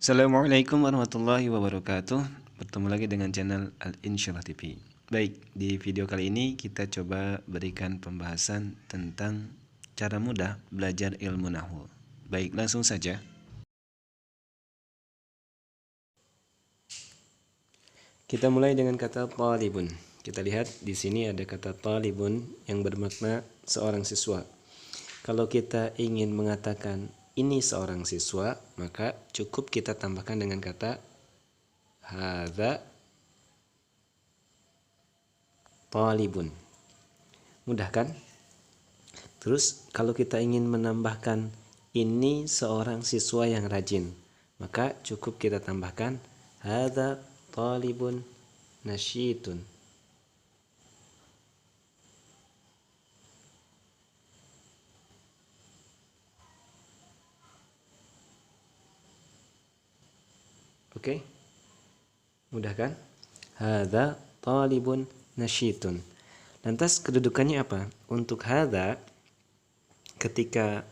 Assalamualaikum warahmatullahi wabarakatuh. Bertemu lagi dengan channel Al-Insyirah TV. Baik, di video kali ini kita coba berikan pembahasan tentang cara mudah belajar ilmu nahwu. Baik, langsung saja. Kita mulai dengan kata talibun. Kita lihat di sini ada kata talibun yang bermakna seorang siswa. Kalau kita ingin mengatakan ini seorang siswa, maka cukup kita tambahkan dengan kata hadza talibun. Mudah kan? Terus kalau kita ingin menambahkan ini seorang siswa yang rajin, maka cukup kita tambahkan hadza talibun nasyitun. Oke? Mudah kan? Hadza talibun nasyitun. Lantas kedudukannya apa? Untuk hadza, ketika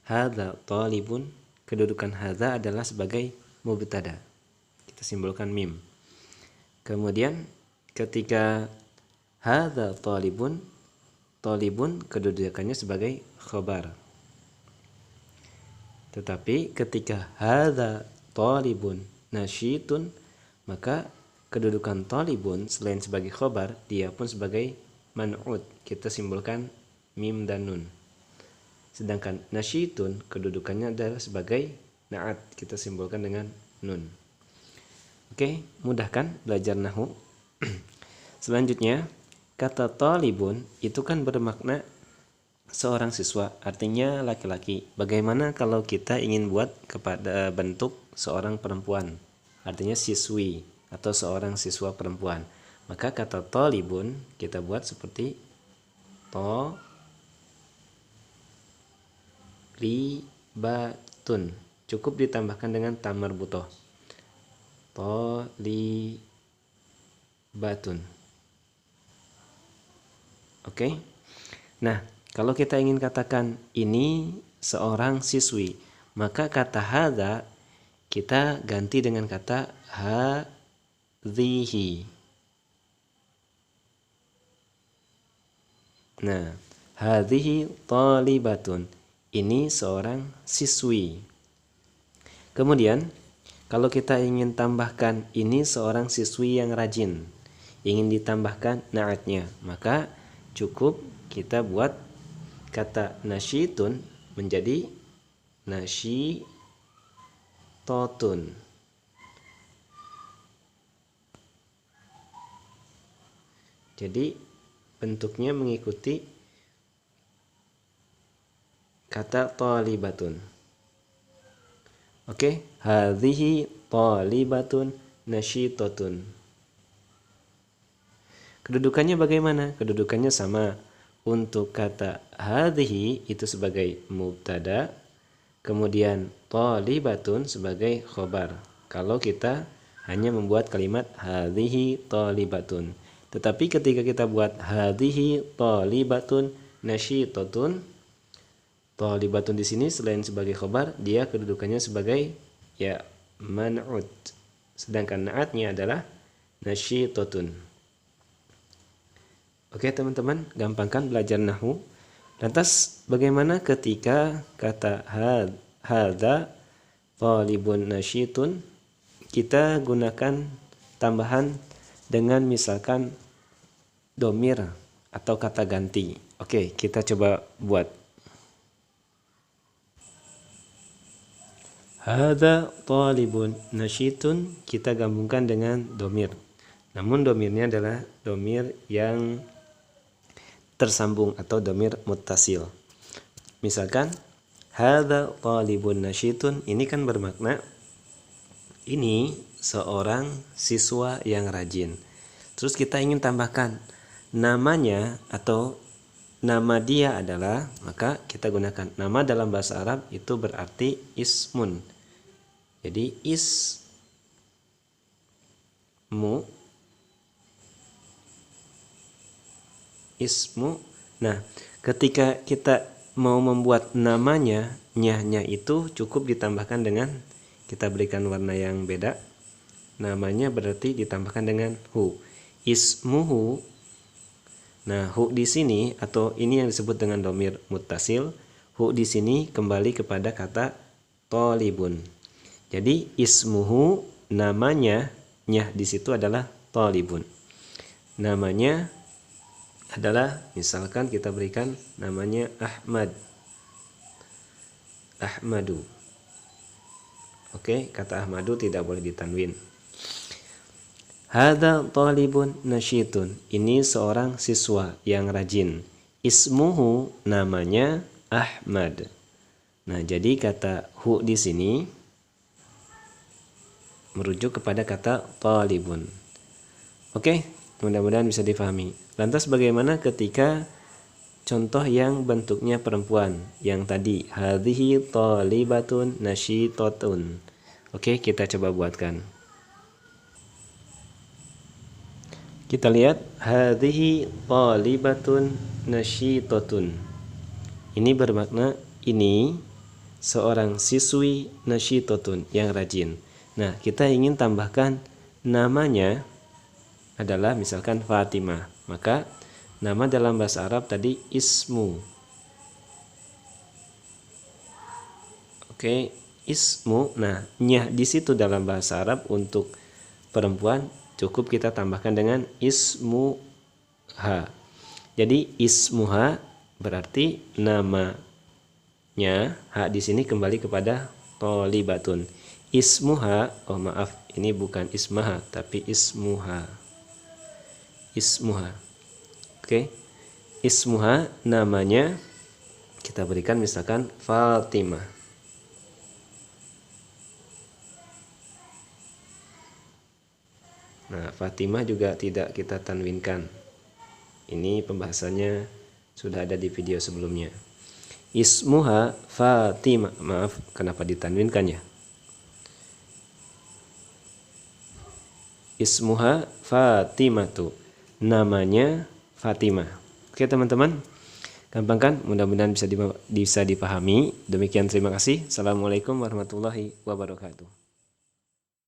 hadza talibun, kedudukan hadza adalah sebagai mubtada. Kita simbolkan mim. Kemudian ketika hadza talibun, talibun kedudukannya sebagai khabar. Tetapi ketika hadza talibun nasyitun, maka kedudukan talibun selain sebagai khobar, dia pun sebagai man'ud. Kita simbolkan mim dan nun. Sedangkan nasyitun kedudukannya adalah sebagai na'at. Kita simbolkan dengan nun. Oke, mudah kan belajar nahwu? Selanjutnya, kata talibun itu kan bermakna seorang siswa, artinya laki-laki. Bagaimana kalau kita ingin buat kepada bentuk seorang perempuan, artinya siswi atau seorang siswa perempuan? Maka kata talibun kita buat seperti talibatun. Cukup ditambahkan dengan ta marbutoh. Talibatun. Oke. Nah, kalau kita ingin katakan ini seorang siswi, maka kata hadza kita ganti dengan kata hadhihi. Nah, hadhihi talibatun. Ini seorang siswi. Kemudian, kalau kita ingin tambahkan ini seorang siswi yang rajin, ingin ditambahkan na'atnya, maka cukup kita buat kata nasyitun menjadi nasyitotun. Jadi bentuknya mengikuti kata talibatun. Oke, hadhihi talibatun nasyitotun. Kedudukannya bagaimana? Kedudukannya sama. Untuk kata hadhihi itu sebagai mubtada, kemudian talibatun sebagai khobar. Kalau kita hanya membuat kalimat hadhihi talibatun. Tetapi ketika kita buat hadhihi talibatun nasyitotun, talibatun di sini selain sebagai khobar, dia kedudukannya sebagai ya man'ud. Sedangkan na'atnya adalah nasyitotun. Oke teman-teman, gampang kan belajar nahwu? Lantas bagaimana ketika kata hadza talibun nasyitun kita gunakan tambahan dengan misalkan domir atau kata ganti? Oke, kita coba buat. Hadza talibun nasyitun kita gabungkan dengan domir. Namun domirnya adalah domir yang tersambung atau domir muttasil. Misalkan hadza talibun nasyitun, ini kan bermakna ini seorang siswa yang rajin. Terus kita ingin tambahkan namanya atau nama dia adalah, maka kita gunakan nama dalam bahasa Arab itu berarti ismun. Jadi ismu. Nah, ketika kita mau membuat namanya, nyahnya itu cukup ditambahkan dengan kita berikan warna yang beda. Namanya berarti ditambahkan dengan hu. Ismuhu. Nah, hu di sini atau ini yang disebut dengan dhamir muttasil. Hu di sini kembali kepada kata thalibun. Jadi ismuhu, namanya, nyah di situ adalah thalibun. Namanya adalah, misalkan kita berikan namanya Ahmad. Ahmadu. Oke, kata Ahmadu tidak boleh ditanwin. Hadza talibun nasyitun. Ini seorang siswa yang rajin. Ismuhu, namanya Ahmad. Nah, jadi kata hu di sini merujuk kepada kata talibun. Oke, mudah-mudahan bisa difahami. Lantas bagaimana ketika contoh yang bentuknya perempuan? Yang tadi, hadhihi talibatun nasyitatun. Oke, kita coba buatkan. Kita lihat, hadhihi talibatun nasyitatun. Ini bermakna ini seorang siswi nasyitatun yang rajin. Nah, kita ingin tambahkan namanya adalah misalkan Fatimah. Maka nama dalam bahasa Arab tadi ismu. Oke, ismu. Nah, nyah di situ dalam bahasa Arab untuk perempuan cukup kita tambahkan dengan ismuha. Jadi ismuha berarti namanya, ha di sini kembali kepada thalibatun. Ismuha, oh maaf, ini bukan ismaha tapi ismuha. Ismuha. Oke. Ismuha, namanya kita berikan misalkan Fatimah. Nah, Fatimah juga tidak kita tanwinkan. Ini pembahasannya sudah ada di video sebelumnya. Ismuha Fatimah. Maaf, kenapa ditanwinkan ya? Ismuha Fatimatu. Namanya Fatimah. Oke teman-teman, gampang kan? Mudah-mudahan bisa dipahami. Demikian, terima kasih. Assalamualaikum warahmatullahi wabarakatuh.